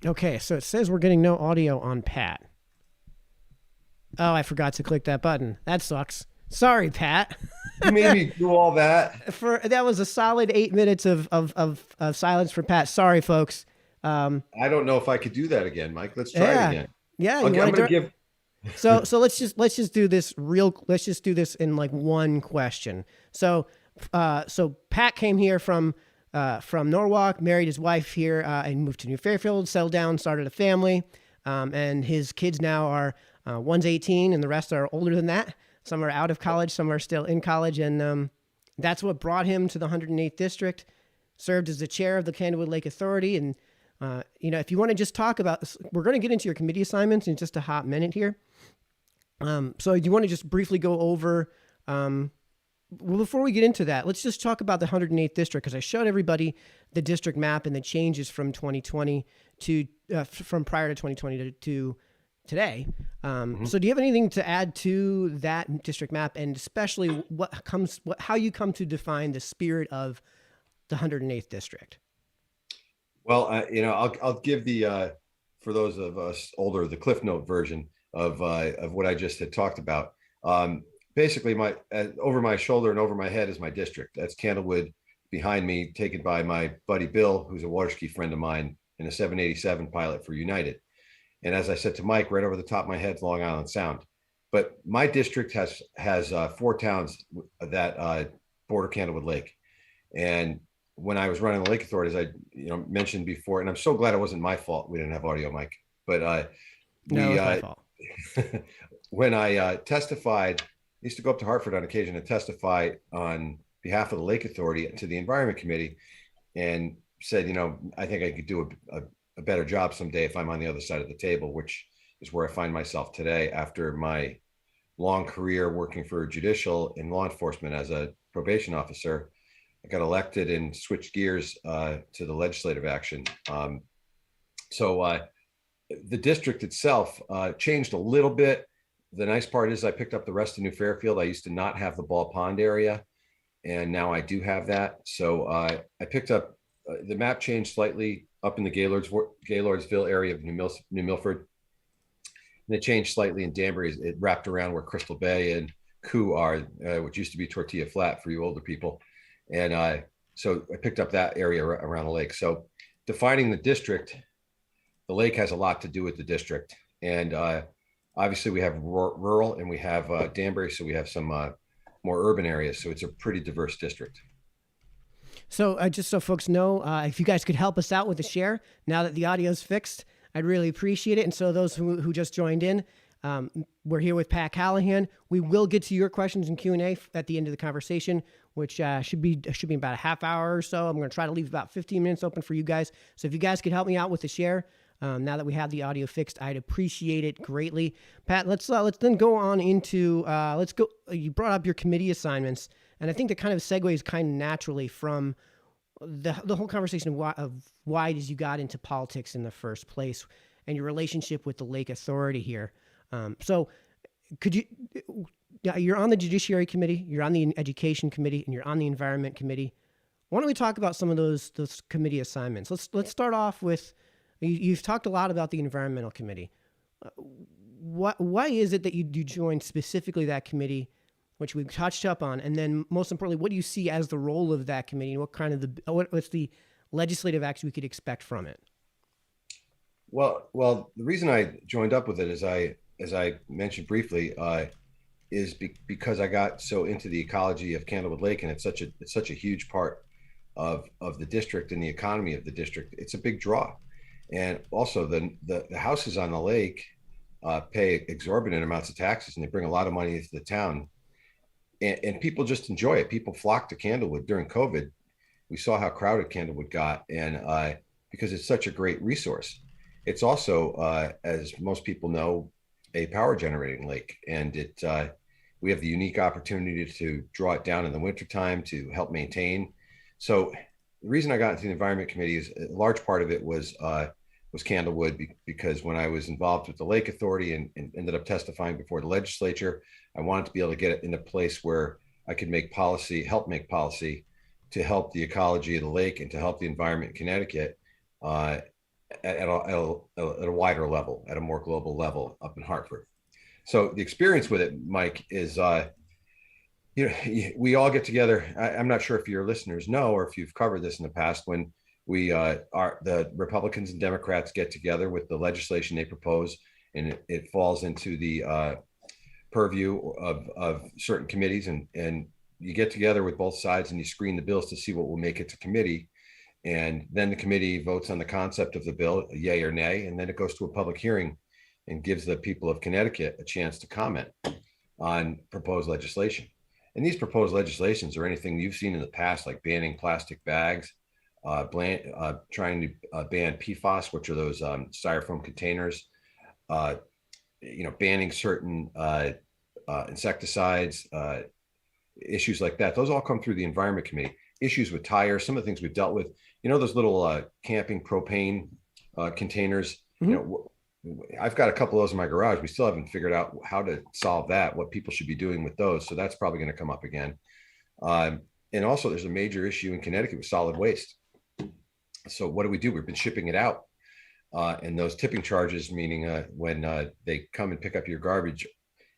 Okay, so it says we're getting no audio on Pat. Oh, I forgot to click that button. That sucks. Sorry, Pat. You made me do all that. That was a solid 8 minutes of silence for Pat. Sorry, folks. I don't know if I could do that again, Mike. Let's try it Yeah, again. yeah. You Okay, I'm want going to to do? give. So let's just do this real. Let's just do this in like one question. So Pat came here from Norwalk, married his wife here, and moved to New Fairfield, settled down, started a family, and his kids now are one's 18 and the rest are older than that. Some are out of college, some are still in college, and that's what brought him to the 108th District. Served as the chair of the Candlewood Lake Authority, and if you want to just talk about, we're going to get into your committee assignments in just a hot minute here. So do you want to just briefly go over? Well, before we get into that, let's just talk about the 108th District, because I showed everybody the district map and the changes from 2020 to from prior to 2020 to today. So do you have anything to add to that district map, and especially how you come to define the spirit of the 108th District? Well, I'll give the for those of us older, the Cliff Note version of what I just had talked about. Basically, my over my shoulder and over my head is my district. That's Candlewood. Behind me, taken by my buddy Bill, who's a water ski friend of mine and a 787 pilot for United. And as I said to Mike, right over the top of my head is Long Island Sound. But my district has 4 towns that border Candlewood Lake. And when I was running the Lake Authority, as I mentioned before, and I'm so glad it wasn't my fault we didn't have audio, Mike. But No, it's my fault. when I testified, I used to go up to Hartford on occasion and testify on behalf of the Lake Authority to the Environment Committee, and said, I think I could do a better job someday if I'm on the other side of the table, which is where I find myself today after my long career working for judicial and law enforcement as a probation officer. I got elected and switched gears to the legislative action. So the district itself changed a little bit. The nice part is I picked up the rest of New Fairfield. I used to not have the Ball Pond area, and now I do have that. So I picked up, the map changed slightly up in the Gaylordsville area of New Milford. And it changed slightly in Danbury. It wrapped around where Crystal Bay and Koo are, which used to be Tortilla Flat for you older people. And so I picked up that area around the lake. So defining the district, the lake has a lot to do with the district. And obviously we have rural and we have Danbury, so we have some more urban areas. So it's a pretty diverse district. So just so folks know, if you guys could help us out with the share, now that the audio is fixed, I'd really appreciate it. And so those who just joined in, we're here with Pat Callahan. We will get to your questions and Q&A at the end of the conversation, which should be about a half hour or so. I'm going to try to leave about 15 minutes open for you guys. So if you guys could help me out with the share, now that we have the audio fixed, I'd appreciate it greatly. Pat, let's then go on into you brought up your committee assignments, and I think that kind of segues kind of naturally from the whole conversation of why did you got into politics in the first place and your relationship with the Lake Authority here. So could you, you're on the Judiciary Committee, you're on the Education Committee, and you're on the Environment Committee. Why don't we talk about some of those committee assignments? Let's start off with, you've talked a lot about the Environmental Committee. Why is it that you joined specifically that committee, which we've touched up on? And then most importantly, what do you see as the role of that committee, and what's the legislative action we could expect from it? Well, the reason I joined up with it, as I mentioned briefly, is because I got so into the ecology of Candlewood Lake, and it's such a huge part of the district and the economy of the district. It's a big draw, and also the houses on the lake pay exorbitant amounts of taxes, and they bring a lot of money into the town, and people just enjoy it. People flock to Candlewood during COVID. We saw how crowded Candlewood got, and because it's such a great resource. It's also, as most people know, a power generating lake, and we have the unique opportunity to draw it down in the wintertime to help maintain. So the reason I got into the Environment Committee is a large part of it was Candlewood, because when I was involved with the Lake Authority and ended up testifying before the legislature, I wanted to be able to get it in a place where I could help make policy to help the ecology of the lake and to help the environment in Connecticut at a wider level, at a more global level up in Hartford. So the experience with it, Mike, is we all get together. I'm not sure if your listeners know or if you've covered this in the past, when the Republicans and Democrats get together with the legislation they propose, and it falls into the purview of certain committees, and you get together with both sides and you screen the bills to see what will make it to committee. And then the committee votes on the concept of the bill, yay or nay, and then it goes to a public hearing and gives the people of Connecticut a chance to comment on proposed legislation. And these proposed legislations are anything you've seen in the past, like banning plastic bags, trying to ban PFAS, which are those styrofoam containers, banning certain insecticides, issues like that. Those all come through the Environment Committee. Issues with tires, some of the things we've dealt with, those little camping propane containers. Mm-hmm. I've got a couple of those in my garage. We still haven't figured out how to solve that, what people should be doing with those. So that's probably going to come up again. And also there's a major issue in Connecticut with solid waste. So what do? We've been shipping it out. And those tipping charges, meaning when they come and pick up your garbage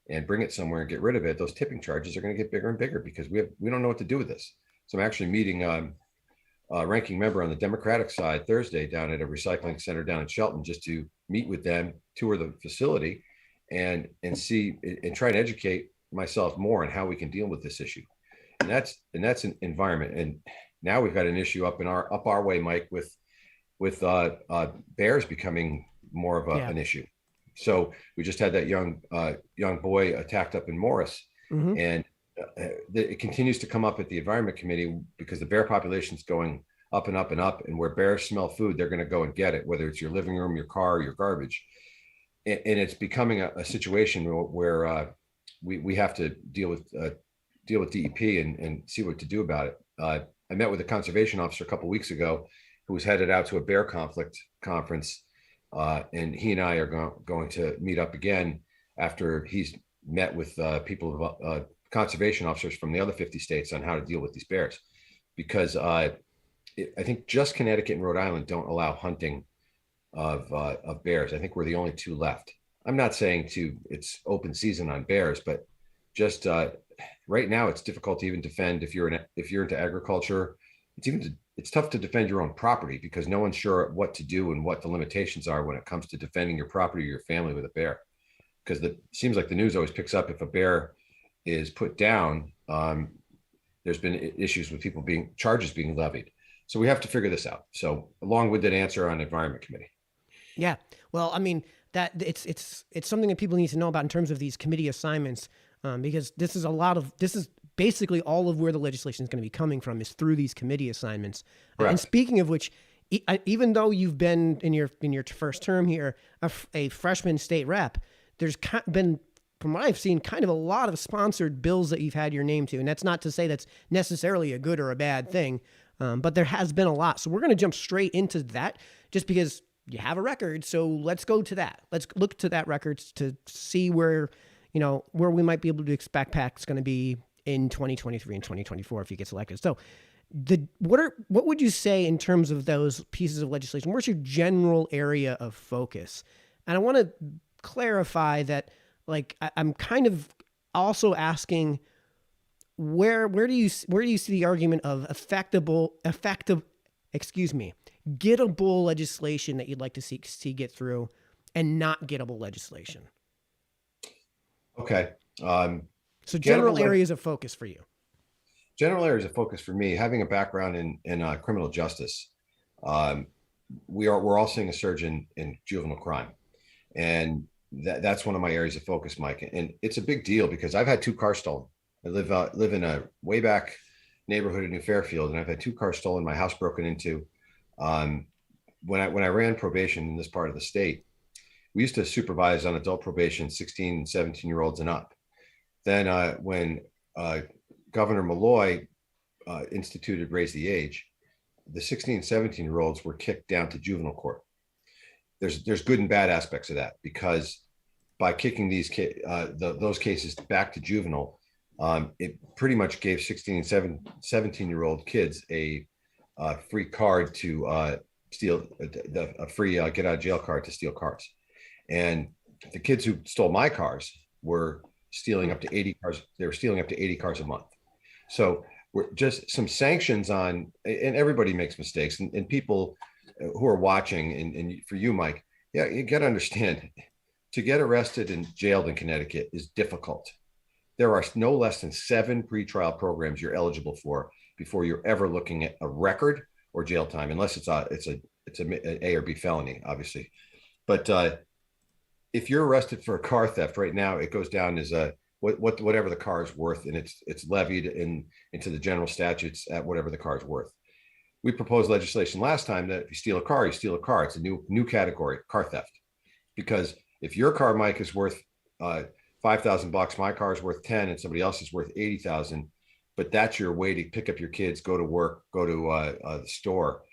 and bring it somewhere and get rid of it, those tipping charges are going to get bigger and bigger because we don't know what to do with this. So I'm actually meeting a ranking member on the Democratic side Thursday down at a recycling center down in Shelton, just to meet with them, tour the facility, and see and try and educate myself more on how we can deal with this issue. And that's an environment. And now we've got an issue up our way, Mike, with bears becoming more of an issue. So we just had that young boy attacked up in Morris, mm-hmm. and it continues to come up at the Environment Committee because the bear population is going up and up and up, and where bears smell food, they're going to go and get it, whether it's your living room, your car, or your garbage. And it's becoming a situation where we have to deal with DEP and see what to do about it. I met with a conservation officer a couple of weeks ago who was headed out to a bear conflict conference, and he and I are going to meet up again after he's met with people of conservation officers from the other 50 states on how to deal with these bears, because I think just Connecticut and Rhode Island don't allow hunting of bears. I think we're the only two left. I'm not saying it's open season on bears, but just right now it's difficult to even defend if you're into agriculture. It's tough to defend your own property because no one's sure what to do and what the limitations are when it comes to defending your property or your family with a bear. Because it seems like the news always picks up if a bear is put down. There's been issues with charges being levied. So we have to figure this out. So a long-winded answer on Environment Committee. Yeah. Well, I mean, that it's something that people need to know about in terms of these committee assignments, because this is basically all of where the legislation is going to be coming from is through these committee assignments. And speaking of which, even though you've been in your first term here, a freshman state rep, there's been, from what I've seen, kind of a lot of sponsored bills that you've had your name to. And that's not to say that's necessarily a good or a bad thing, but there has been a lot. So we're going to jump straight into that just because you have a record. So let's go to that. Let's look to that record to see where we might be able to expect Pat's going to be in 2023 and 2024 if he gets elected. So what would you say in terms of those pieces of legislation? Where's your general area of focus? And I want to clarify that, like, I'm kind of also asking where do you see the argument of gettable legislation that you'd like to see get through and not gettable legislation? Okay. So general areas of focus for you. General areas of focus for me, having a background in criminal justice, we're all seeing a surge in juvenile crime, and that's one of my areas of focus, Mike. And it's a big deal because I've had 2 cars stolen. I live in a way back neighborhood in New Fairfield, and I've had 2 cars stolen, my house broken into. When I ran probation in this part of the state, we used to supervise on adult probation 16 and 17-year-olds and up. Then when Governor Malloy instituted raise the age, the 16 and 17-year-olds were kicked down to juvenile court. There's good and bad aspects of that, because by kicking those cases back to juvenile, it pretty much gave 16 and 17-year-old kids a free card to steal a free get out of jail card to steal cars. And the kids who stole my cars were stealing up to 80 cars. They were stealing up to 80 cars a month. So we're just some sanctions on, and everybody makes mistakes, and people who are watching, and for you, Mike, yeah, you got to understand, to get arrested and jailed in Connecticut is difficult. There are no less than 7 pretrial programs you're eligible for before you're ever looking at a record or jail time, unless it's an A or B felony, obviously. But if you're arrested for a car theft right now, it goes down as whatever the car is worth, and it's levied into the general statutes at whatever the car is worth. We proposed legislation last time that if you steal a car, you steal a car. It's a new category, car theft. Because if your car, Mike, is worth $5,000, my car is worth 10, and somebody else is worth 80,000, but that's your way to pick up your kids, go to work, go to the store.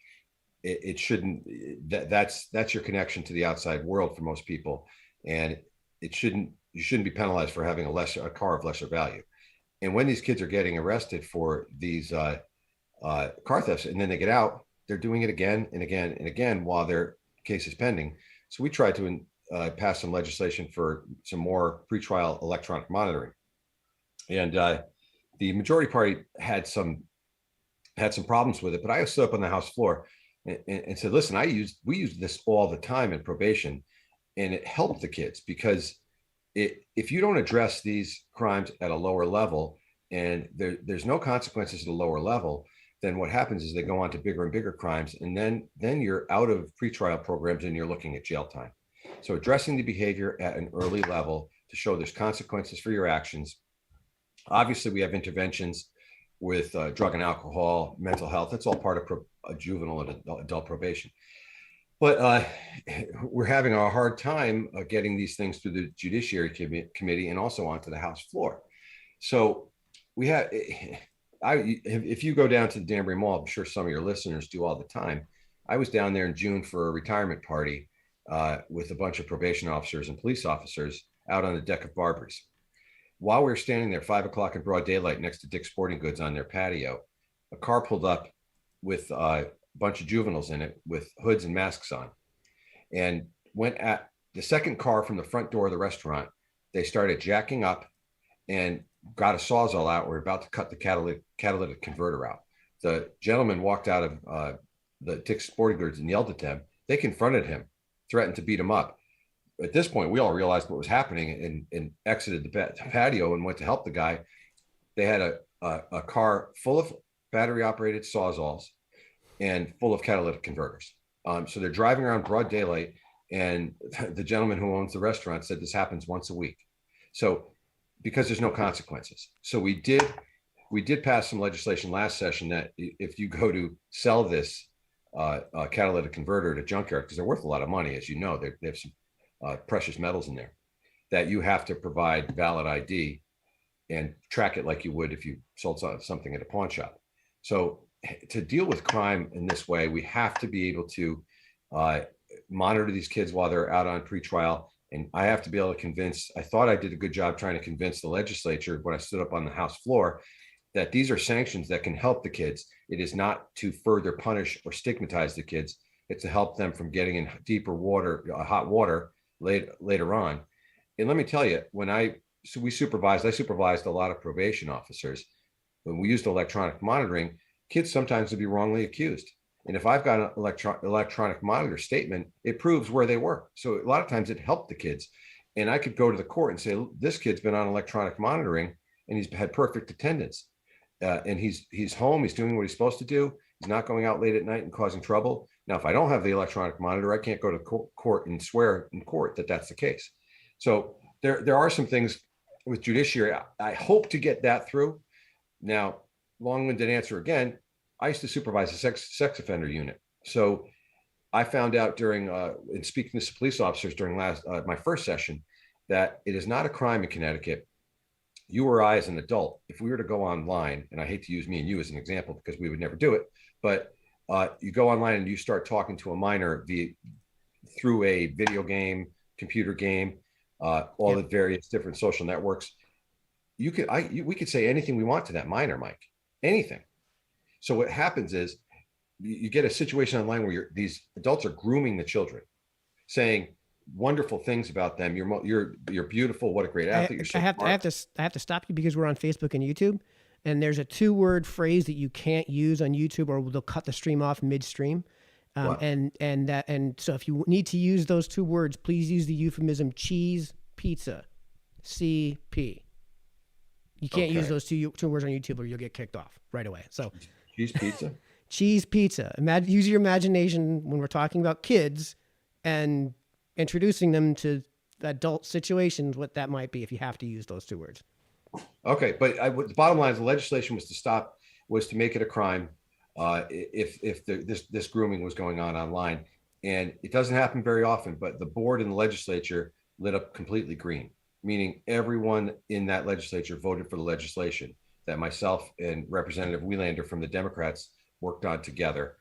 It shouldn't. That's your connection to the outside world for most people, and you shouldn't be penalized for having a car of lesser value. And when these kids are getting arrested for these car thefts, and then they get out, they're doing it again and again and again while their case is pending. So we tried to pass some legislation for some more pretrial electronic monitoring, and the majority party had some problems with it. But I stood up on the House floor and said, "Listen, we use this all the time in probation, and it helped the kids because if you don't address these crimes at a lower level, and there's no consequences at a lower level, then what happens is they go on to bigger and bigger crimes, and then you're out of pretrial programs and you're looking at jail time. So addressing the behavior at an early level to show there's consequences for your actions. Obviously, we have interventions with drug and alcohol, mental health. That's all part of juvenile and adult probation. But we're having a hard time getting these things through the Judiciary Committee and also onto the House floor. So we have, if you go down to the Danbury Mall, I'm sure some of your listeners do all the time. I was down there in June for a retirement party with a bunch of probation officers and police officers out on the deck of Barbers. While we were standing there 5 o'clock in broad daylight next to Dick's Sporting Goods on their patio, a car pulled up with a bunch of juveniles in it with hoods and masks on, and went at the second car from the front door of the restaurant. They started jacking up and got a Sawzall out. We're about to cut the catalytic converter out. The gentleman walked out of the Dick's Sporting Goods and yelled at them. They confronted him, threatened to beat him up. At this point, we all realized what was happening and exited the patio and went to help the guy. They had a car full of battery-operated Sawzalls and full of catalytic converters. So they're driving around broad daylight, and the gentleman who owns the restaurant said this happens once a week. So because there's no consequences. So we did pass some legislation last session that if you go to sell this catalytic converter at a junkyard, because they're worth a lot of money, as you know, they have some precious metals in there, that you have to provide valid ID and track it like you would if you sold something at a pawn shop. So to deal with crime in this way, we have to be able to monitor these kids while they're out on pretrial. And I have to be able to I thought I did a good job trying to convince the legislature when I stood up on the House floor that these are sanctions that can help the kids. It is not to further punish or stigmatize the kids. It's to help them from getting in deeper water, hot water later on. And let me tell you, I supervised a lot of probation officers. When we used electronic monitoring, kids sometimes would be wrongly accused. And if I've got an electronic monitor statement, it proves where they were. So a lot of times it helped the kids. And I could go to the court and say, this kid's been on electronic monitoring and he's had perfect attendance. And he's home, he's doing what he's supposed to do. He's not going out late at night and causing trouble. Now, if I don't have the electronic monitor, I can't go to court and swear in court that that's the case. So there are some things with judiciary. I hope to get that through. Now, long-winded answer again, I used to supervise a sex offender unit. So I found out in speaking to police officers during my first session, that it is not a crime in Connecticut. You or I as an adult, if we were to go online, and I hate to use me and you as an example because we would never do it, but you go online and you start talking to a minor through a video game, computer game, all the various different social networks. We could say anything we want to that minor, Mike, anything. So what happens is you get a situation online where these adults are grooming the children, saying wonderful things about them. You're beautiful. What a great athlete. You're so smart. I have to stop you because we're on Facebook and YouTube, and there's a 2-word phrase that you can't use on YouTube, or they'll cut the stream off midstream. And so if you need to use those 2 words, please use the euphemism cheese pizza, CP. You can't use those two words on YouTube, or you'll get kicked off right away. So cheese pizza. Cheese pizza. Use your imagination when we're talking about kids and introducing them to adult situations, what that might be if you have to use those 2 words. Okay, but the bottom line is the legislation was to make it a crime if this grooming was going on online, and it doesn't happen very often. But the board and the legislature lit up completely green, meaning everyone in that legislature voted for the legislation that myself and Representative Wielander from the Democrats worked on together.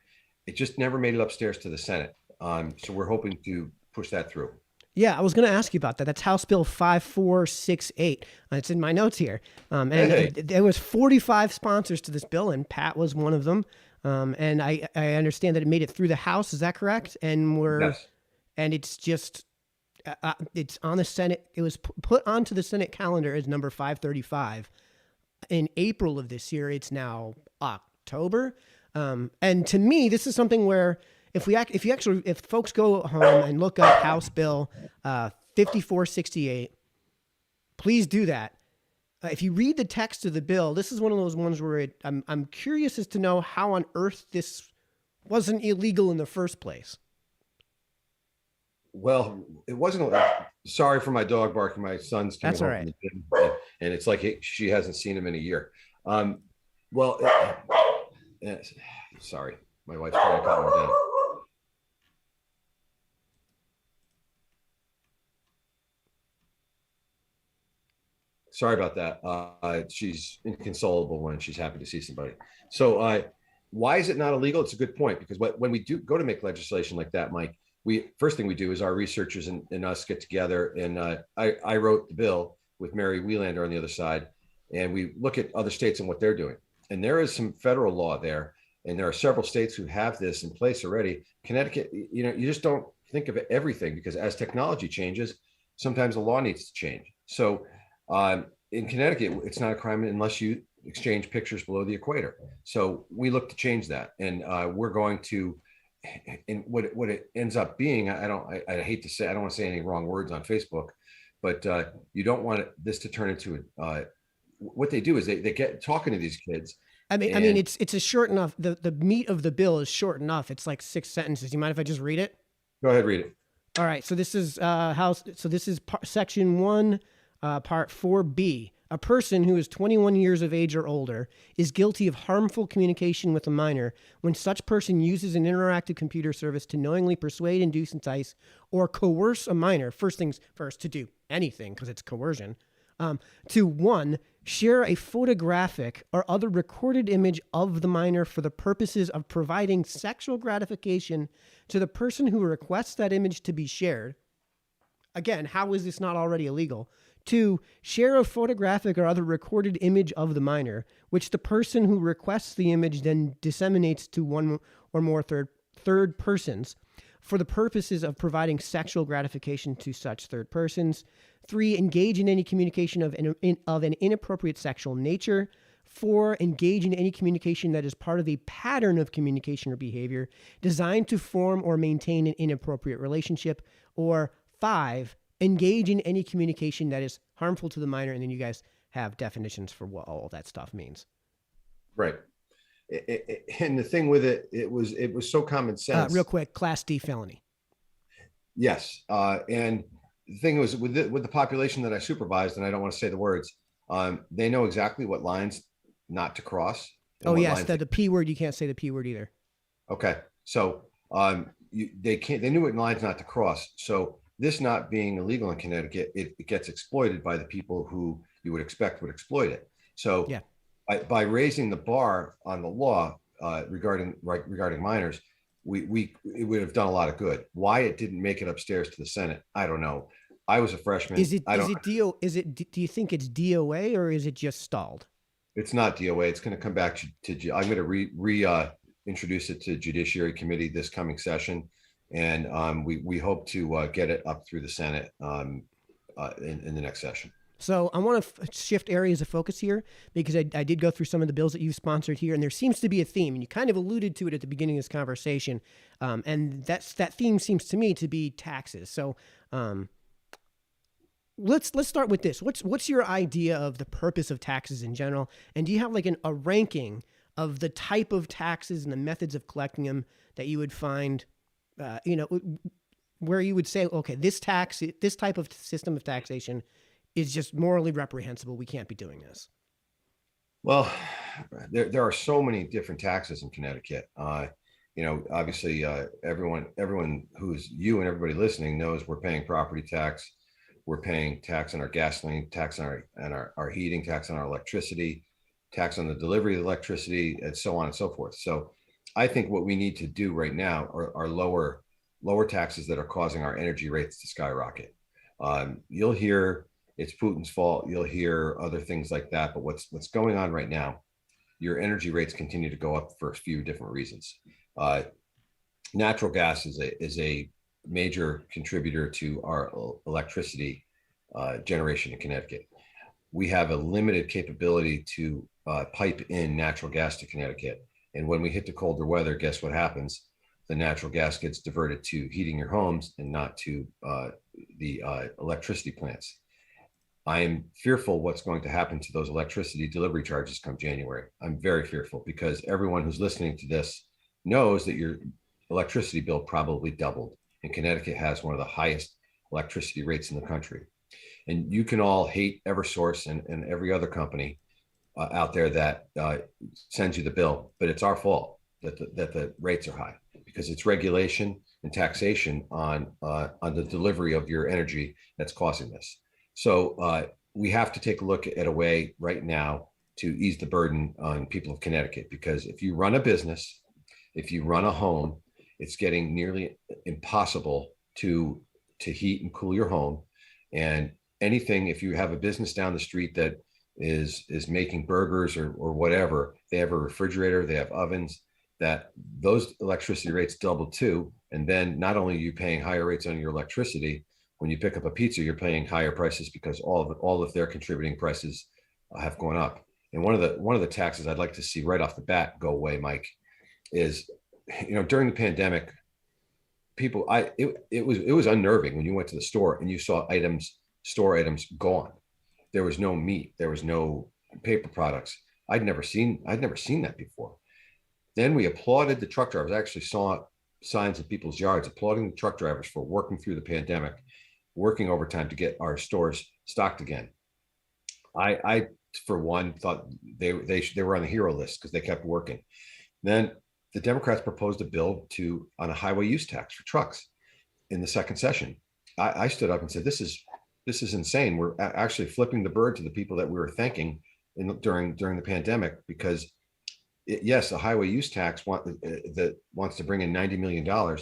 It just never made it upstairs to the Senate. So we're hoping to push that through. Yeah, I was going to ask you about that. That's House Bill 5468. It's in my notes here. There was 45 sponsors to this bill, and Pat was one of them. And I understand that it made it through the House. Is that correct? And Yes. And it's just it's on the Senate. It was put onto the Senate calendar as number 535 in April of this year. It's now October. And to me, this is something where if folks go home and look up House Bill 5468, please do that. If you read the text of the bill, this is one of those ones where I'm curious as to know how on earth this wasn't illegal in the first place. Well, it wasn't. Sorry for my dog barking. My son's coming home from the gym, and it's like she hasn't seen him in a year. Sorry, my wife's trying to calm him down. Sorry about that. She's inconsolable when she's happy to see somebody. So why is it not illegal? It's a good point, because when we do go to make legislation like that, Mike, first thing we do is our researchers and us get together, and I wrote the bill with Mary Wielander on the other side, and we look at other states and what they're doing. And there is some federal law there, and there are several states who have this in place already. Connecticut, you just don't think of everything, because as technology changes, sometimes the law needs to change. So in Connecticut, it's not a crime unless you exchange pictures below the equator. So we look to change that, and we're going to. And what it ends up being, I hate to say, I don't want to say any wrong words on Facebook, but you don't want this to turn into what they do is they get talking to these kids. I mean, it's a short enough. The meat of the bill is short enough. It's like 6 sentences. You mind if I just read it? Go ahead, read it. All right. So this is section 1, part 4B. A person who is 21 years of age or older is guilty of harmful communication with a minor when such person uses an interactive computer service to knowingly persuade, induce, entice, or coerce a minor, first things first, to do anything, because it's coercion, to 1, share a photographic or other recorded image of the minor for the purposes of providing sexual gratification to the person who requests that image to be shared. Again, how is this not already illegal? 2, share a photographic or other recorded image of the minor, which the person who requests the image then disseminates to one or more third persons for the purposes of providing sexual gratification to such third persons. 3, engage in any communication of an inappropriate sexual nature. 4, engage in any communication that is part of a pattern of communication or behavior designed to form or maintain an inappropriate relationship. Or 5, engage in any communication that is harmful to the minor. And then you guys have definitions for what all that stuff means. Right. And the thing with it was so common sense. Real quick, Class D felony. Yes. And the thing was with the population that I supervised, and I don't want to say the words, they know exactly what lines not to cross. Oh, yes. The P word, you can't say the P word either. Okay. So they knew what lines not to cross. So this not being illegal in Connecticut, it gets exploited by the people who you would expect would exploit it. So yeah. By raising the bar on the law regarding minors, it would have done a lot of good. Why it didn't make it upstairs to the Senate, I don't know. I was a freshman. Do you think it's DOA or is it just stalled? It's not DOA. It's going to come back to I'm going to introduce it to Judiciary Committee this coming session, and we hope to get it up through the Senate in the next session. So I want to shift areas of focus here because I did go through some of the bills that you've sponsored here, and there seems to be a theme, and you kind of alluded to it at the beginning of this conversation, and that theme seems to me to be taxes. So let's start with this. What's your idea of the purpose of taxes in general, and do you have like a ranking of the type of taxes and the methods of collecting them that you would find, where you would say, okay, this type of system of taxation is just morally reprehensible. We can't be doing this. Well, there are so many different taxes in Connecticut. Obviously, everyone who's you and everybody listening knows we're paying property tax, we're paying tax on our gasoline, tax on our heating, tax on our electricity, tax on the delivery of electricity, and so on and so forth. So, I think what we need to do right now are lower taxes that are causing our energy rates to skyrocket. You'll hear it's Putin's fault. You'll hear other things like that. But what's going on right now, your energy rates continue to go up for a few different reasons. Natural gas is a major contributor to our electricity generation in Connecticut. We have a limited capability to pipe in natural gas to Connecticut. And when we hit the colder weather, guess what happens? The natural gas gets diverted to heating your homes and not to the electricity plants. I am fearful what's going to happen to those electricity delivery charges come January. I'm very fearful because everyone who's listening to this knows that your electricity bill probably doubled. And Connecticut has one of the highest electricity rates in the country. And you can all hate Eversource and every other company out there that sends you the bill, but it's our fault that the rates are high because it's regulation and taxation on the delivery of your energy that's causing this. So we have to take a look at a way right now to ease the burden on people of Connecticut, because if you run a business, if you run a home, it's getting nearly impossible to heat and cool your home. And anything, if you have a business down the street that is making burgers or whatever, they have a refrigerator, they have ovens, that those electricity rates double too. And then not only are you paying higher rates on your electricity, when you pick up a pizza, you're paying higher prices because all of their contributing prices have gone up. And one of the taxes I'd like to see right off the bat go away, Mike, is during the pandemic, people it was unnerving when you went to the store and you saw store items gone. There was no meat, there was no paper products. I'd never seen that before. Then we applauded the truck drivers. I actually saw signs in people's yards applauding the truck drivers for working through the pandemic, working overtime to get our stores stocked again. I for one thought they were on the hero list because they kept working. Then the Democrats proposed a bill on a highway use tax for trucks in the second session. I stood up and said, this is insane. We're actually flipping the bird to the people that we were thanking during the pandemic, because yes, a highway use tax that wants to bring in $90 million,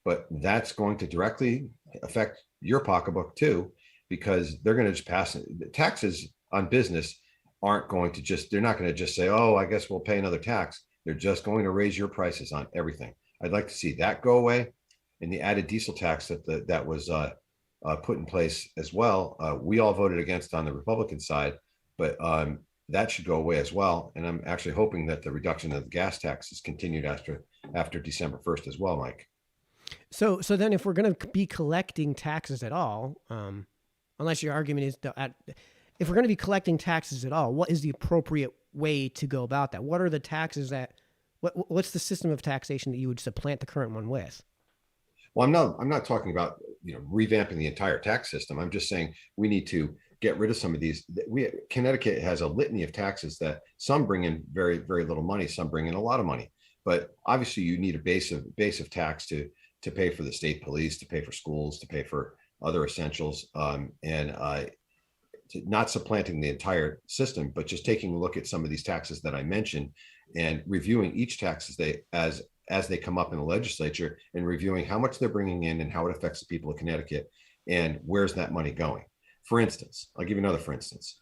but that's going to directly affect your pocketbook too, because they're going to just pass it. The taxes on business aren't going to they're not going to just say, oh, I guess we'll pay another tax. They're just going to raise your prices on everything. I'd like to see that go away. And the added diesel tax that was put in place as well. We all voted against on the Republican side, but that should go away as well. And I'm actually hoping that the reduction of the gas tax is continued after December 1st as well, Mike. So then if we're going to be collecting taxes at all, unless your argument is if we're going to be collecting taxes at all, what is the appropriate way to go about that? What are the taxes what's the system of taxation that you would supplant the current one with? Well, I'm not talking about revamping the entire tax system. I'm just saying we need to get rid of some of these. Connecticut has a litany of taxes that some bring in very, very little money, some bring in a lot of money. But obviously you need a base of tax to pay for the state police, to pay for schools, to pay for other essentials, and not supplanting the entire system, but just taking a look at some of these taxes that I mentioned and reviewing each tax as they come up in the legislature, and reviewing how much they're bringing in and how it affects the people of Connecticut and where's that money going. For instance, I'll give you another for instance.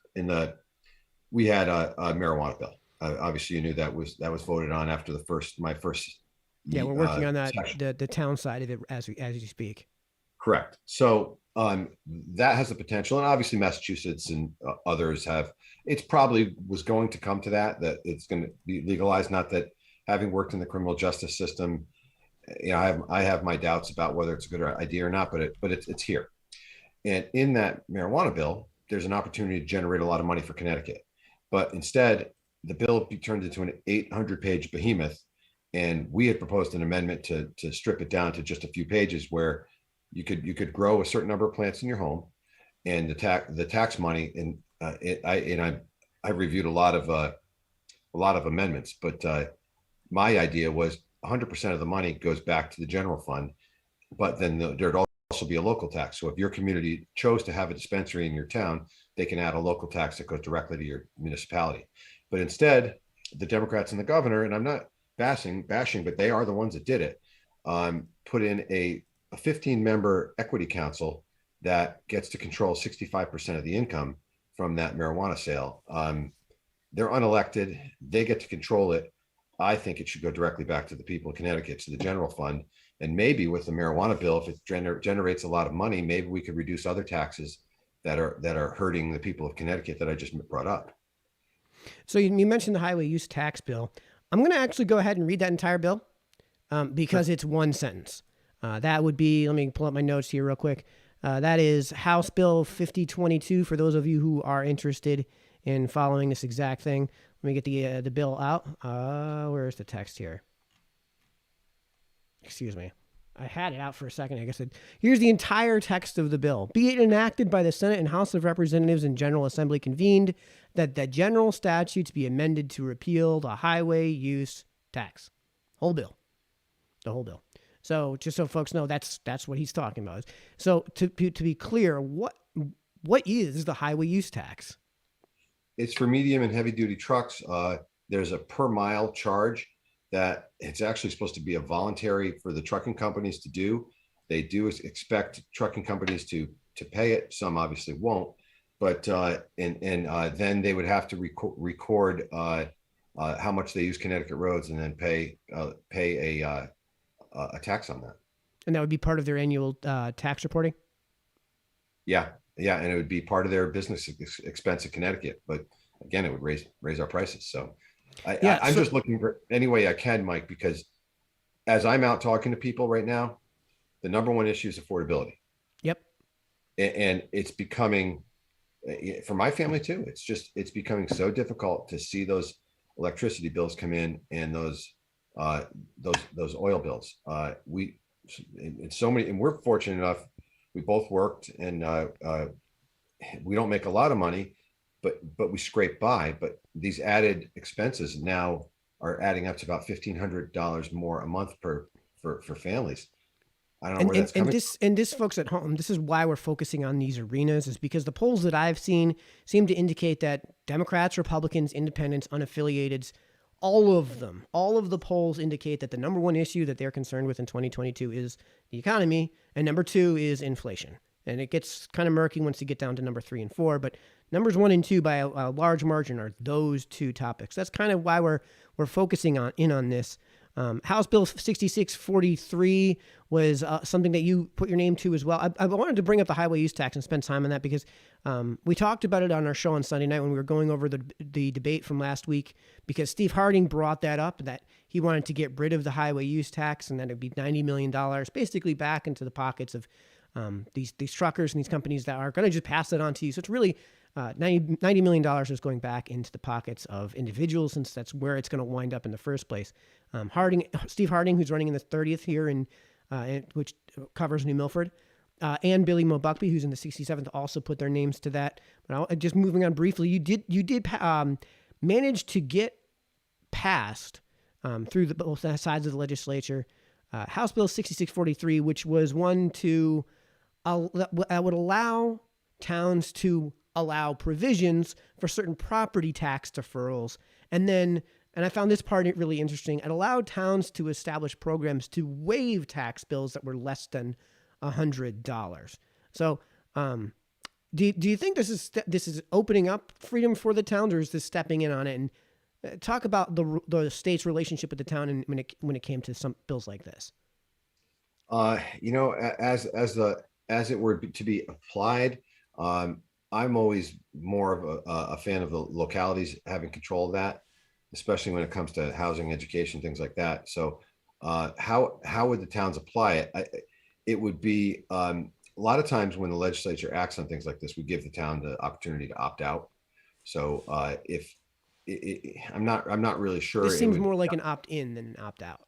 We had a marijuana bill. obviously you knew that was voted on after my first. Yeah, we're working on that, session. the town side of it as you speak. Correct. So that has the potential, and obviously Massachusetts and others have. It's probably was going to come to that it's going to be legalized. Not that having worked in the criminal justice system, I have my doubts about whether it's a good idea or not. But it's here, and in that marijuana bill, there's an opportunity to generate a lot of money for Connecticut, but instead the bill be turned into an 800-page behemoth, and we had proposed an amendment to strip it down to just a few pages where you could grow a certain number of plants in your home, and the tax money. And I reviewed a lot of amendments, but my idea was 100% of the money goes back to the general fund, but then there'd also be a local tax. So if your community chose to have a dispensary in your town, they can add a local tax that goes directly to your municipality. But instead, the Democrats and the governor, and I'm not bashing, but they are the ones that did it, put in a 15-member equity council that gets to control 65% of the income from that marijuana sale. They're unelected. They get to control it. I think it should go directly back to the people of Connecticut, to the general fund. And maybe with the marijuana bill, if it generates a lot of money, maybe we could reduce other taxes that are hurting the people of Connecticut that I just brought up. So you mentioned the highway use tax bill. I'm going to actually go ahead and read that entire bill because it's one sentence. That would be, let me pull up my notes here real quick. That is House Bill 5022 for those of you who are interested in following this exact thing. Let me get the bill out. Where's the text here? Excuse me. I had it out for a second. I guess here's the entire text of the bill. Be it enacted by the Senate and House of Representatives and General Assembly convened that the general statutes be amended to repeal the highway use tax. Whole bill. The whole bill. So just so folks know, that's what he's talking about. So to be clear, what is the highway use tax? It's for medium and heavy duty trucks. There's a per mile charge that it's actually supposed to be a voluntary for the trucking companies to do. They do expect trucking companies to pay it. Some obviously won't, but then they would have to record how much they use Connecticut roads and then pay a tax on that. And that would be part of their annual tax reporting? Yeah. And it would be part of their business expense in Connecticut. But again, it would raise our prices. So I'm just looking for any way I can, Mike, because as I'm out talking to people right now, the number one issue is affordability. Yep. And it's becoming, for my family too, it's becoming so difficult to see those electricity bills come in and those oil bills. It's so many, and we're fortunate enough, we both worked, and we don't make a lot of money, but we scrape by. But these added expenses now are adding up to about $1,500 more a month for families. I don't know where that's coming. And this, folks at home, this is why we're focusing on these arenas, is because the polls that I've seen seem to indicate that Democrats, Republicans, Independents, unaffiliateds, all of the polls indicate that the number one issue that they're concerned with in 2022 is the economy, and number two is inflation. And it gets kind of murky once you get down to number 3 and 4, but numbers 1 and 2 by a large margin are those two topics. That's kind of why we're focusing on this. House Bill 6643 was something that you put your name to as well. I wanted to bring up the highway use tax and spend time on that because we talked about it on our show on Sunday night when we were going over the debate from last week, because Steve Harding brought that up, that he wanted to get rid of the highway use tax and that it'd be $90 million basically back into the pockets of these truckers and these companies that are going to just pass it on to you. So it's really $90 million is going back into the pockets of individuals, since that's where it's going to wind up in the first place. Steve Harding, who's running in the 30th here which covers New Milford, and Billy Mo Buckby, who's in the 67th, also put their names to that. But just moving on briefly, you did manage to get passed through both sides of the legislature House Bill 6643, which was one that would allow towns to allow provisions for certain property tax deferrals. And I found this part really interesting. It allowed towns to establish programs to waive tax bills that were less than $100. So, do you think this is opening up freedom for the towns, or is this stepping in on it Talk about the state's relationship with the town and when it came to some bills like this. You know, as it were to be applied, I'm always more of a fan of the localities having control of that, especially when it comes to housing, education, things like that. So, how would the towns apply it? It would be a lot of times when the legislature acts on things like this, we give the town the opportunity to opt out. So, if I'm not really sure. This seems more like an opt-in than an opt-out.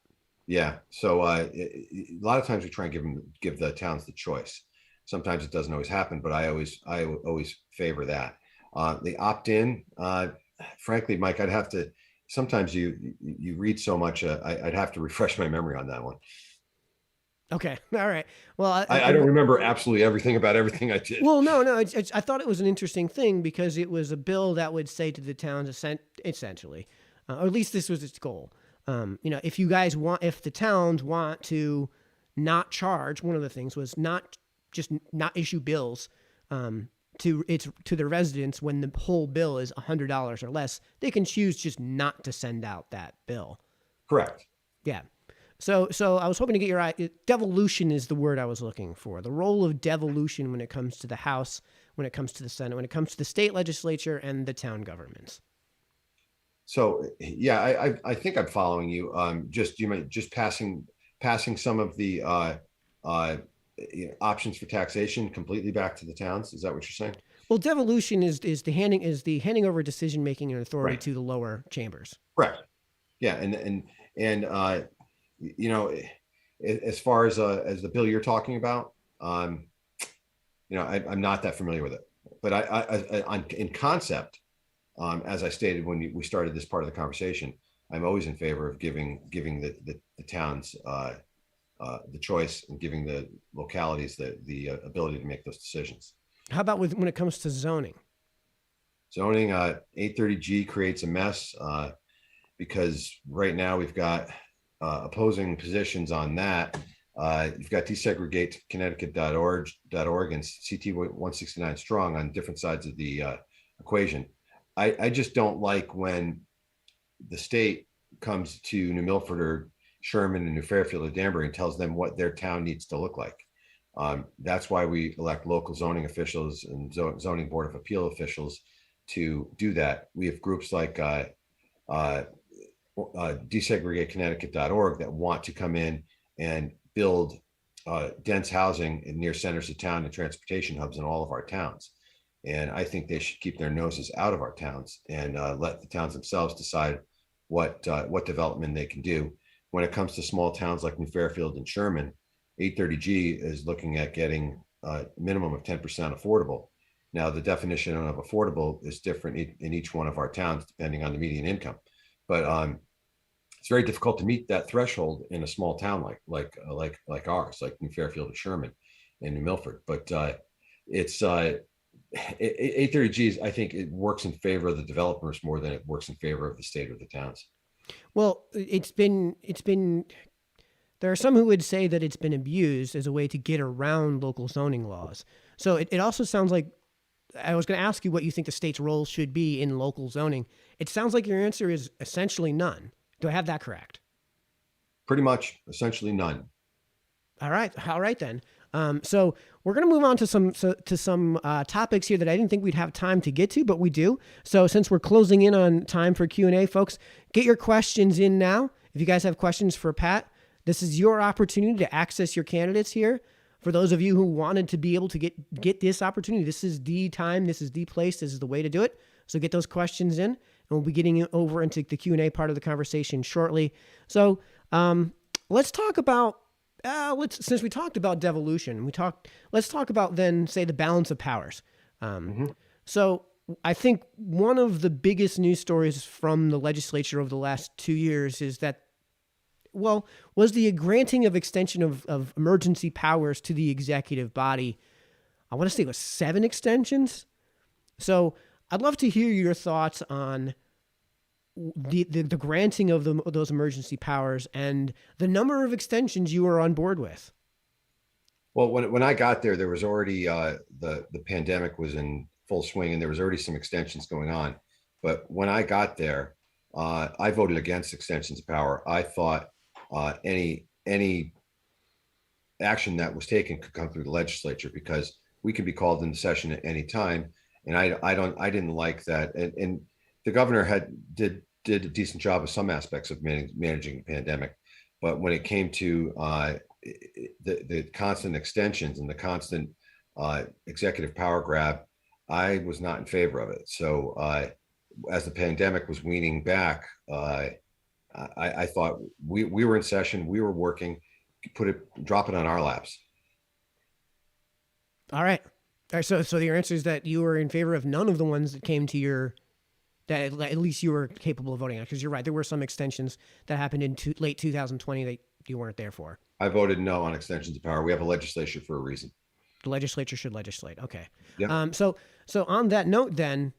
Yeah. So a lot of times we try and give the towns the choice. Sometimes it doesn't always happen, but I always favor that. The opt-in, frankly, Mike, I'd have to. Sometimes you read so much, I'd have to refresh my memory on that one. Okay. All right. Well, I don't remember absolutely everything about everything I did. Well, no. I thought it was an interesting thing because it was a bill that would say to the towns essentially, or at least this was its goal. If the towns want to not charge, one of the things was not issue bills to their residents when the whole bill is $100 or less. They can choose just not to send out that bill. Correct. Yeah. So I was hoping to get your devolution is the word I was looking for. The role of devolution when it comes to the House, when it comes to the Senate, when it comes to the state legislature and the town governments. So yeah, I think I'm following you. Just passing some of the options for taxation completely back to the towns. Is that what you're saying? Well, devolution is the handing over decision making and authority Right. to the lower chambers. Correct. Yeah, and as far as the bill you're talking about, I'm not that familiar with it, but in concept. As I stated when we started this part of the conversation, I'm always in favor of giving the towns the choice and giving the localities the ability to make those decisions. How about when it comes to zoning? Zoning, 830G creates a mess because right now we've got opposing positions on that. You've got desegregate.connecticut.org and CT 169 strong on different sides of the equation. I just don't like when the state comes to New Milford or Sherman and New Fairfield or Danbury and tells them what their town needs to look like. That's why we elect local zoning officials and zoning board of appeal officials to do that. We have groups like desegregate.connecticut.org that want to come in and build dense housing in near centers of town and transportation hubs in all of our towns. And I think they should keep their noses out of our towns and let the towns themselves decide what development they can do. When it comes to small towns like New Fairfield and Sherman, 830G is looking at getting a minimum of 10% affordable. Now, the definition of affordable is different in each one of our towns, depending on the median income. But it's very difficult to meet that threshold in a small town like ours, like New Fairfield or Sherman and New Milford. But it's 830Gs, I think it works in favor of the developers more than it works in favor of the state or the towns. Well, it's been. There are some who would say that it's been abused as a way to get around local zoning laws. So it also sounds like, I was going to ask you what you think the state's role should be in local zoning. It sounds like your answer is essentially none. Do I have that correct? Pretty much, essentially none. All right then. So we're going to move on to some topics here that I didn't think we'd have time to get to, but we do. So since we're closing in on time for Q&A, folks, get your questions in now. If you guys have questions for Pat, this is your opportunity to access your candidates here. For those of you who wanted to be able to get this opportunity, this is the time, this is the place, this is the way to do it. So get those questions in, and we'll be getting over into the Q&A part of the conversation shortly. So let's talk about, since we talked about devolution, let's talk about then, say, the balance of powers. So I think one of the biggest news stories from the legislature over the last 2 years is that, was the granting of extension of emergency powers to the executive body. I want to say it was 7 extensions. So I'd love to hear your thoughts on the granting of those emergency powers and the number of extensions you were on board with. Well, when I got there, there was already the pandemic was in full swing, and there was already some extensions going on. But when I got there, I voted against extensions of power. I thought any action that was taken could come through the legislature, because we can be called into session at any time. And I didn't like that. And the governor did a decent job of some aspects of managing the pandemic. But when it came to the constant extensions and the constant executive power grab, I was not in favor of it. So as the pandemic was weaning back, I thought we were in session, we were working, drop it on our laps. All right. So your answer is that you were in favor of none of the ones that came to that at least you were capable of voting on, because you're right. There were some extensions that happened in late 2020 that you weren't there for. I voted no on extensions of power. We have a legislature for a reason. The legislature should legislate. Okay. Yeah. So on that note, then,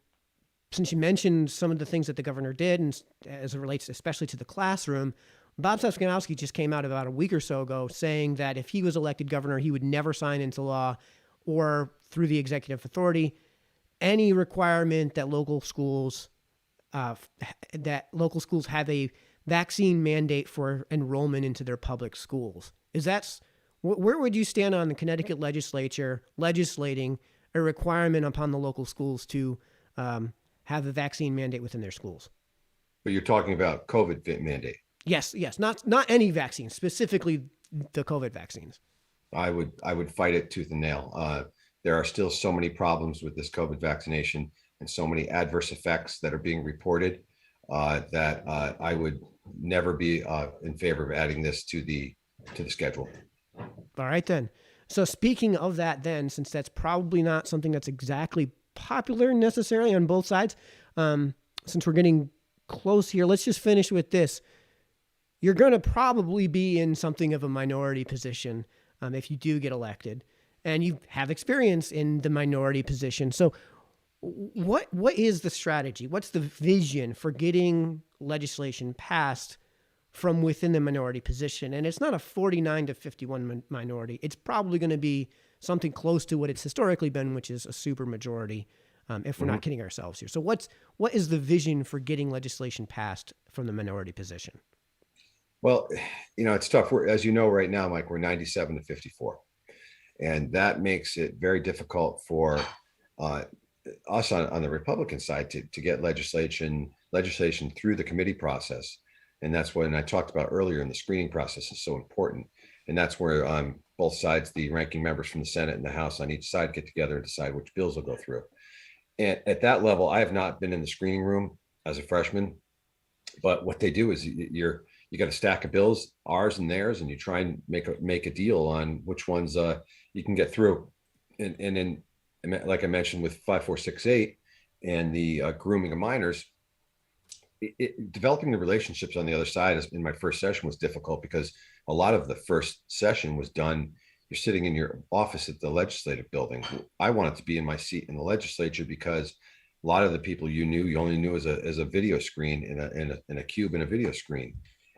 since you mentioned some of the things that the governor did, and as it relates especially to the classroom, Bob Soskanowski just came out about a week or so ago saying that if he was elected governor, he would never sign into law or through the executive authority any requirement that local schools have a vaccine mandate for enrollment into their public schools. Where would you stand on the Connecticut legislature legislating a requirement upon the local schools to have a vaccine mandate within their schools? But you're talking about COVID mandate. Yes, not any vaccine, specifically the COVID vaccines. I would fight it tooth and nail. There are still so many problems with this COVID vaccination and so many adverse effects that are being reported that I would never be in favor of adding this to the schedule. All right, then. So speaking of that, then, since that's probably not something that's exactly popular necessarily on both sides, since we're getting close here, let's just finish with this. You're going to probably be in something of a minority position if you do get elected, and you have experience in the minority position. So what is the strategy? What's the vision for getting legislation passed from within the minority position? And it's not a 49 to 51 minority. It's probably going to be something close to what it's historically been, which is a super majority, if we're not kidding ourselves here. So what is the vision for getting legislation passed from the minority position? Well, it's tough. As you know, right now, Mike, we're 97 to 54. And that makes it very difficult for us on the Republican side to get legislation through the committee process. And that's when I talked about earlier in the screening process is so important. And that's where both sides, the ranking members from the Senate and the House on each side, get together and decide which bills will go through. And at that level, I have not been in the screening room as a freshman. But what they do is you got a stack of bills, ours and theirs, and you try and make a deal on which ones you can get through. And then, like I mentioned with 5468 and the grooming of minors, developing the relationships on the other side in my first session was difficult, because a lot of the first session was done. You're sitting in your office at the legislative building. I wanted to be in my seat in the legislature because a lot of the people you only knew as a video screen in a cube and a video screen.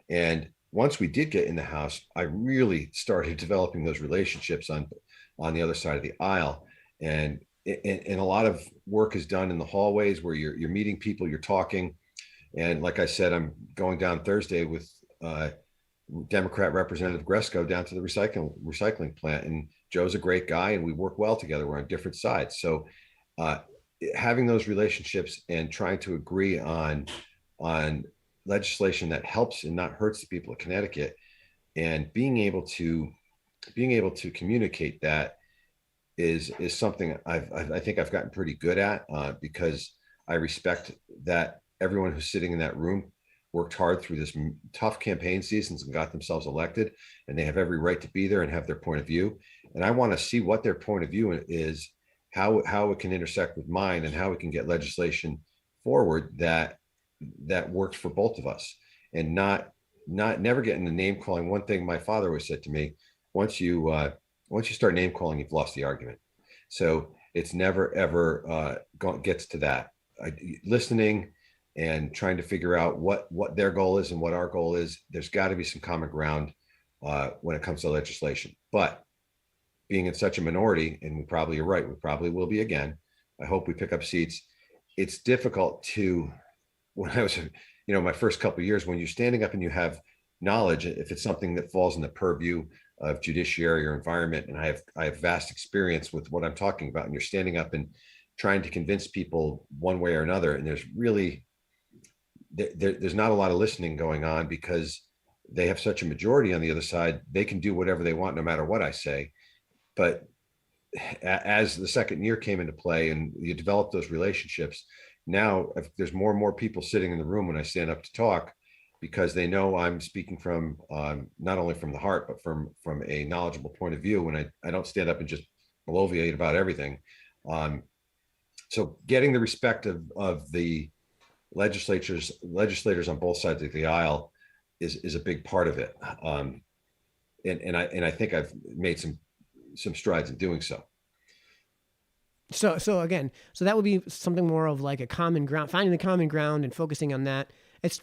And once we did get in the House, I really started developing those relationships on the other side of the aisle. And a lot of work is done in the hallways where you're meeting people, you're talking. And like I said, I'm going down Thursday with Democrat Representative Gresco down to the recycling plant. And Joe's a great guy, and we work well together. We're on different sides. So having those relationships and trying to agree on legislation that helps and not hurts the people of Connecticut, and being able to communicate that is something I think I've gotten pretty good at, because I respect that everyone who's sitting in that room worked hard through this tough campaign seasons and got themselves elected, and they have every right to be there and have their point of view. And I want to see what their point of view is, how it can intersect with mine, and how we can get legislation forward that works for both of us, and never getting the name calling. One thing my father always said to me: once you start name calling, you've lost the argument. So it's never ever gets to that. Listening and trying to figure out what their goal is and what our goal is. There's got to be some common ground when it comes to legislation. But being in such a minority, and you're right, we probably will be again. I hope we pick up seats. It's difficult to. When I was my first couple of years, when you're standing up and you have knowledge, if it's something that falls in the purview of judiciary or environment, and I have vast experience with what I'm talking about, and you're standing up and trying to convince people one way or another, and there's not a lot of listening going on because they have such a majority on the other side. They can do whatever they want no matter what I say. But as the second year came into play and you develop those relationships, now there's more and more people sitting in the room when I stand up to talk, because they know I'm speaking from not only from the heart, but from a knowledgeable point of view. When I don't stand up and just bloviate about everything. So getting the respect of the legislators on both sides of the aisle is a big part of it. And I think I've made some strides in doing so. So that would be something more of like a common ground, finding the common ground and focusing on that. It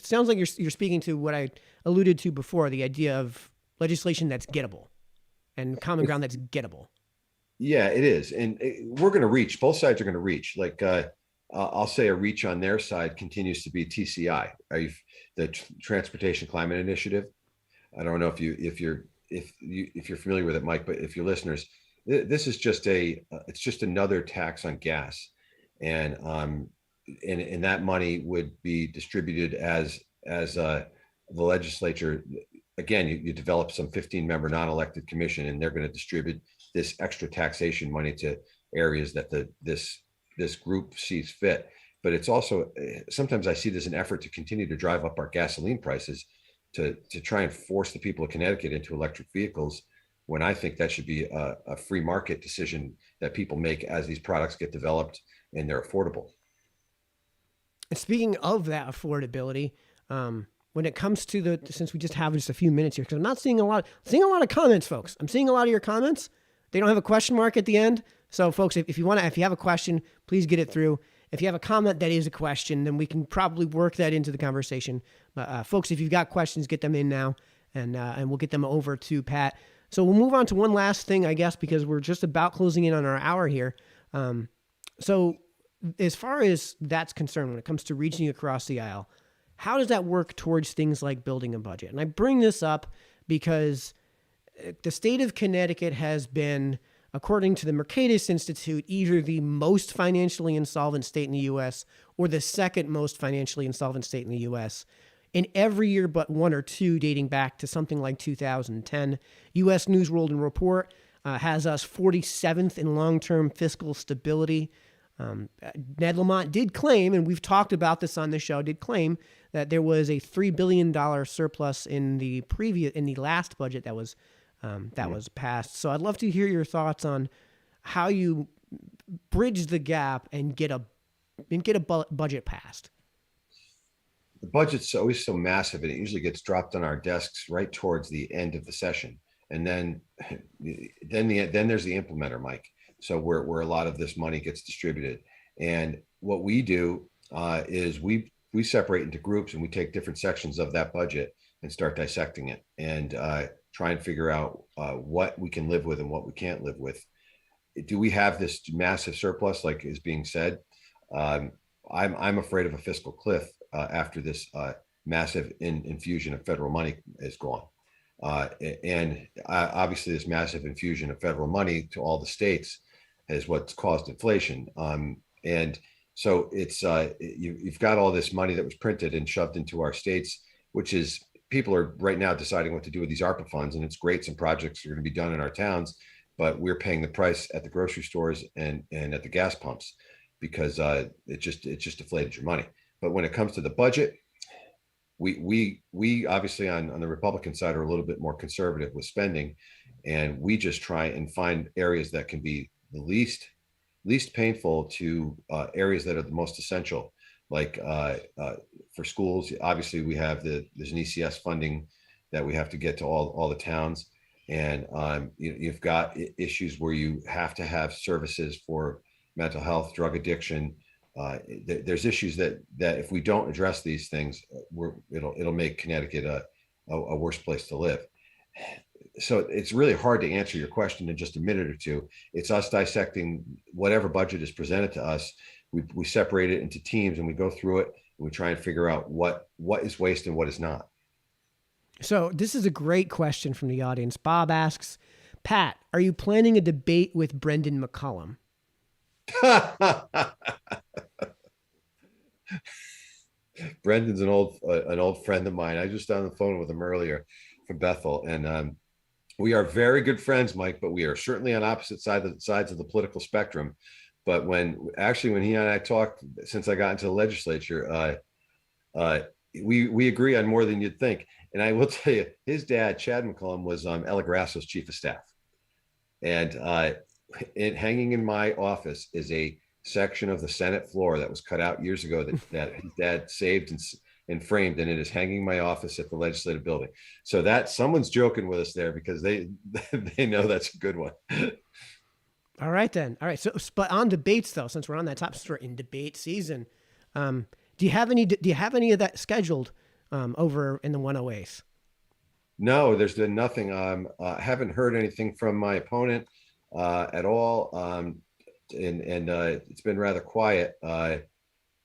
sounds like you're speaking to what I alluded to before, the idea of legislation that's gettable and common ground that's gettable. Yeah, it is. And we're going to reach, both sides are going to reach. Like, I'll say a reach on their side continues to be TCI, the Transportation Climate Initiative. I don't know if you're familiar with it, Mike, but if your listeners, this is just it's just another tax on gas, and that money would be distributed as the legislature. Again, you develop some 15-member non-elected commission, and they're going to distribute this extra taxation money to areas that this group sees fit. But it's also, sometimes I see it as an effort to continue to drive up our gasoline prices to try and force the people of Connecticut into electric vehicles, when I think that should be a free market decision that people make as these products get developed and they're affordable. And speaking of that affordability, when it comes to since we just have just a few minutes here, because I'm not seeing a lot of comments, folks. I'm seeing a lot of your comments. They don't have a question mark at the end. So folks, if you have a question, please get it through. If you have a comment that is a question, then we can probably work that into the conversation. But folks, if you've got questions, get them in now, and we'll get them over to Pat. So we'll move on to one last thing, I guess, because we're just about closing in on our hour here. So as far as that's concerned, when it comes to reaching across the aisle, how does that work towards things like building a budget? And I bring this up because the state of Connecticut has been, according to the Mercatus Institute, either the most financially insolvent state in the U.S. or the second most financially insolvent state in the U.S. in every year but one or two, dating back to something like 2010. U.S. News World and Report has us 47th in long-term fiscal stability. Ned Lamont did claim, and we've talked about this on the show, did claim that there was a $3 billion surplus in the last budget that was passed. So I'd love to hear your thoughts on how you bridge the gap and get a budget passed. The budget's always so massive, and it usually gets dropped on our desks right towards the end of the session, and then there's the implementer, Mike. So where a lot of this money gets distributed, and what we do is we separate into groups, and we take different sections of that budget and start dissecting it, and try and figure out what we can live with and what we can't live with. Do we have this massive surplus, like is being said? I'm afraid of a fiscal cliff after this massive infusion of federal money is gone. And obviously this massive infusion of federal money to all the states is what's caused inflation. And so it's you've got all this money that was printed and shoved into our states, which is, people are right now deciding what to do with these ARPA funds, and it's great. Some projects are going to be done in our towns, but we're paying the price at the grocery stores and at the gas pumps, because it just deflated your money. But when it comes to the budget, we obviously on the Republican side are a little bit more conservative with spending, and we just try and find areas that can be the least painful to areas that are the most essential. Like for schools, obviously we have there's an ECS funding that we have to get to all the towns, and you've got issues where you have to have services for mental health, drug addiction. There's issues that if we don't address these things, it'll make Connecticut a worse place to live. So it's really hard to answer your question in just a minute or two. It's us dissecting whatever budget is presented to us. We separate it into teams, and we go through it. We try and figure out what is waste and what is not. So this is a great question from the audience. Bob asks, Pat, are you planning a debate with Brendan McCullum? Brendan's an old friend of mine. I was just on the phone with him earlier from Bethel, and we are very good friends, Mike. But we are certainly on opposite sides of the political spectrum. But when he and I talked since I got into the legislature, we agree on more than you'd think. And I will tell you, his dad, Chad McCullum, was Ella Grasso's chief of staff, and hanging in my office is a section of the Senate floor that was cut out years ago that his dad saved and framed, and it is hanging in my office at the legislative building. So that someone's joking with us there because they know that's a good one. All right then. All right. So, but on debates though, since we're on that topic, since we're in debate season, do you have any of that scheduled over in the 108th? No, there's been nothing. I haven't heard anything from my opponent at all. And it's been rather quiet.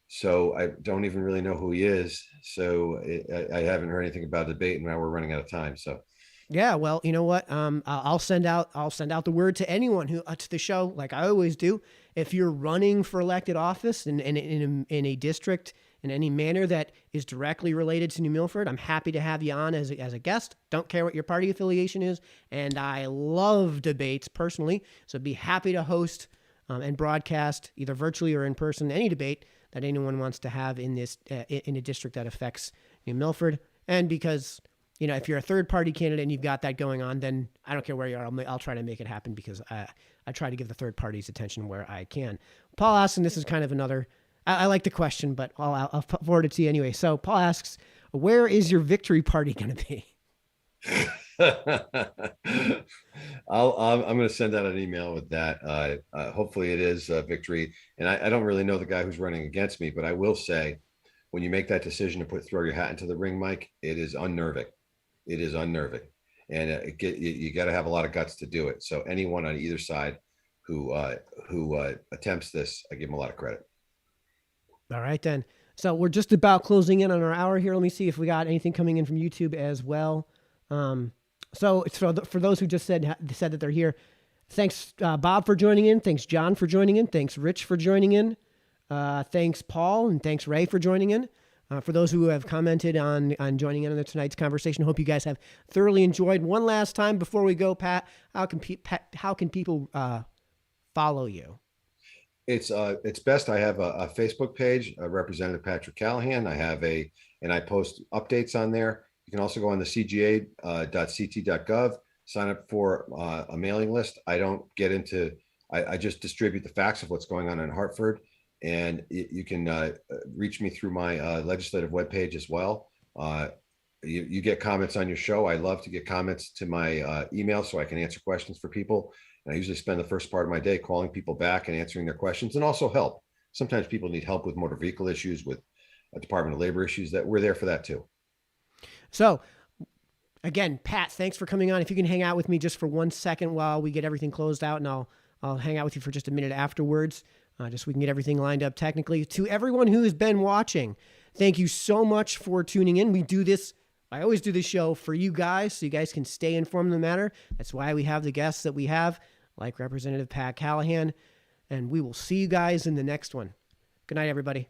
So I don't even really know who he is. So I haven't heard anything about a debate, and now we're running out of time. So yeah, well, you know what? I'll send out the word to anyone who to the show, like I always do. If you're running for elected office in a district in any manner that is directly related to New Milford, I'm happy to have you on as a guest. Don't care what your party affiliation is, and I love debates personally. So be happy to host and broadcast either virtually or in person any debate that anyone wants to have in this in a district that affects New Milford. And because if you're a third party candidate and you've got that going on, then I don't care where you are. I'll try to make it happen because I try to give the third parties attention where I can. Paul asks, and this is kind of another. I like the question, but I'll forward it to you anyway. So Paul asks, where is your victory party going to be? I'm going to send out an email with that. Hopefully it is victory. And I don't really know the guy who's running against me, but I will say when you make that decision to throw your hat into the ring, Mike, it is unnerving. It is unnerving. And you got to have a lot of guts to do it. So anyone on either side who attempts this, I give them a lot of credit. All right, then. So we're just about closing in on our hour here. Let me see if we got anything coming in from YouTube as well. So for those who just said that they're here, thanks Bob for joining in. Thanks John for joining in. Thanks Rich for joining in. Thanks Paul and thanks Ray for joining in. For those who have commented on joining in on tonight's conversation, hope you guys have thoroughly enjoyed. One last time before we go, Pat, how can people follow you? It's best. I have a Facebook page, Representative Patrick Callahan. And I post updates on there. You can also go on the cga.ct.gov, sign up for a mailing list. I don't get into, I just distribute the facts of what's going on in Hartford. And you can reach me through my legislative webpage as well. You get comments on your show. I love to get comments to my email so I can answer questions for people. And I usually spend the first part of my day calling people back and answering their questions and also help. Sometimes people need help with motor vehicle issues, with Department of Labor issues. That we're there for that too. So again, Pat, thanks for coming on. If you can hang out with me just for 1 second while we get everything closed out, and I'll hang out with you for just a minute afterwards, just so we can get everything lined up technically. To everyone who has been watching, thank you so much for tuning in. I always do this show for you guys, so you guys can stay informed on the matter. That's why we have the guests that we have, like Representative Pat Callahan, and we will see you guys in the next one. Good night, everybody.